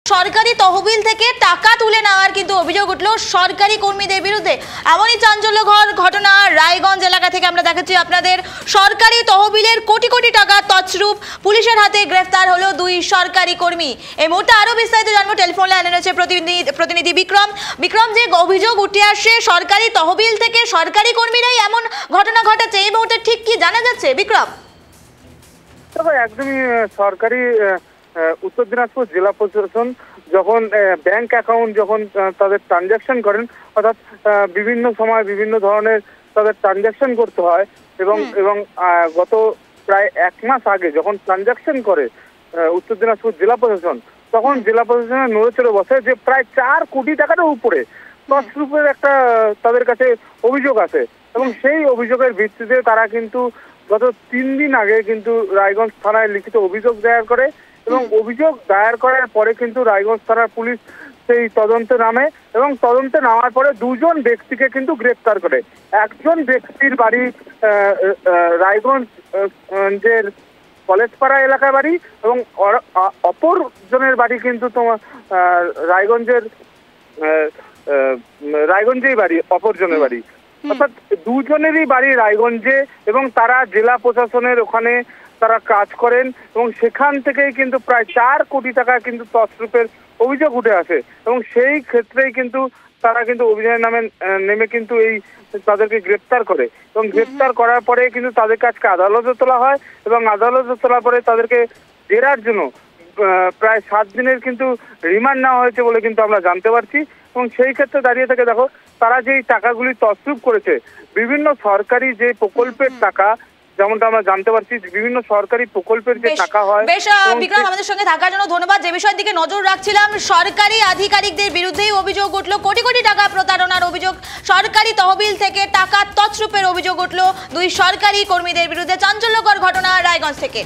সরকারি তহবিল থেকে টাকা তুলে নেওয়ার কিন্তু অভিযোগ উঠলো সরকারি কর্মীদের বিরুদ্ধে। এমনই চাঞ্চল্যকর ঘটনা রায়গঞ্জ এলাকা থেকে আমরা দেখাচ্ছি আপনাদের। সরকারি তহবিলের কোটি কোটি টাকা তছরূপ, পুলিশের হাতে গ্রেফতার হলো দুই সরকারি কর্মী। এই মুহূর্তে আরো বিস্তারিত জানবো, টেলিফোন লাইনে রয়েছে প্রতিনিধি বিক্রম। যে অভিযোগ উঠে আসে সরকারি তহবিল থেকে সরকারি কর্মীরাই এমন ঘটনা ঘটাচ্ছে, এই মুহূর্তে ঠিক কি জানা যাচ্ছে বিক্রম? তবে একদমই সরকারি উত্তর দিনাজপুর জেলা প্রশাসন যখন ব্যাংক অ্যাকাউন্ট যখন তাদের ট্রানজাকশন করেন, অর্থাৎ বিভিন্ন সময় বিভিন্ন ধরনের তাদের ট্রানজাকশন করতে হয় এবং গত প্রায় এক মাস আগে যখন ট্রানজাকশন করে উত্তর দিনাজপুর জেলা প্রশাসন, তখন জেলা প্রশাসনের নড়েচড়ে বসে যে প্রায় 4 কোটি টাকার উপরে তছরূপের একটা তাদের কাছে অভিযোগ আছে। এবং সেই অভিযোগের ভিত্তিতে তারা কিন্তু গত 3 দিন আগে কিন্তু রায়গঞ্জ থানায় লিখিত অভিযোগ দায়ের করে এবং অভিযোগ দায়ের করার পরে কিন্তু রায়গঞ্জ থানার পুলিশ সেই তদন্তে নামে এবং তদন্তে নামার পরে দুজন ব্যক্তিকে কিন্তু গ্রেপ্তার করে। একজন ব্যক্তির বাড়ি রায়গঞ্জের কলেজপাড়া এলাকায় বাড়ি এবং অপর জনের বাড়ি কিন্তু তোমার রায়গঞ্জেই বাড়ি, অপরজনের বাড়ি, অর্থাৎ দুজনেরই বাড়ি রায়গঞ্জে এবং তারা জেলা প্রশাসনের ওখানে তারা কাজ করেন এবং সেখান থেকেই কিন্তু প্রায় 4 কোটি টাকা কিন্তু তছরূপের অভিযোগ উঠে আসে এবং সেই ক্ষেত্রেই কিন্তু তারা কিন্তু অভিযানের নেমে কিন্তু এই তাদেরকে গ্রেপ্তার করে এবং গ্রেপ্তার করার পরে কিন্তু তাদেরকে আজকে আদালতে তোলা হয় এবং আদালতে তোলার পরে তাদেরকে জেরার জন্য প্রায় 7 দিনের কিন্তু রিমান্ড নেওয়া হয়েছে বলে কিন্তু আমরা জানতে পারছি। এবং সেই ক্ষেত্রে দাঁড়িয়ে থেকে দেখো তারা যেই টাকাগুলি তছরূপ করেছে, বিভিন্ন সরকারি যে প্রকল্পের টাকা, যেমনটা আমরা জানতে পারছি বিভিন্ন সরকারি প্রকল্পের যে টাকা হয়। বেশ বিক্রম, আমাদের সঙ্গে থাকার জন্য ধন্যবাদ। যে বিষয়ের দিকে নজর রাখছিলাম, সরকারি আধিকারিকদের বিরুদ্ধেই অভিযোগ উঠলো কোটি কোটি টাকা প্রতারণার অভিযোগ, সরকারি তহবিল থেকে টাকা তছরূপের অভিযোগ উঠলো দুই সরকারি কর্মীদের বিরুদ্ধে। চাঞ্চল্যকর ঘটনা রায়গঞ্জ থেকে।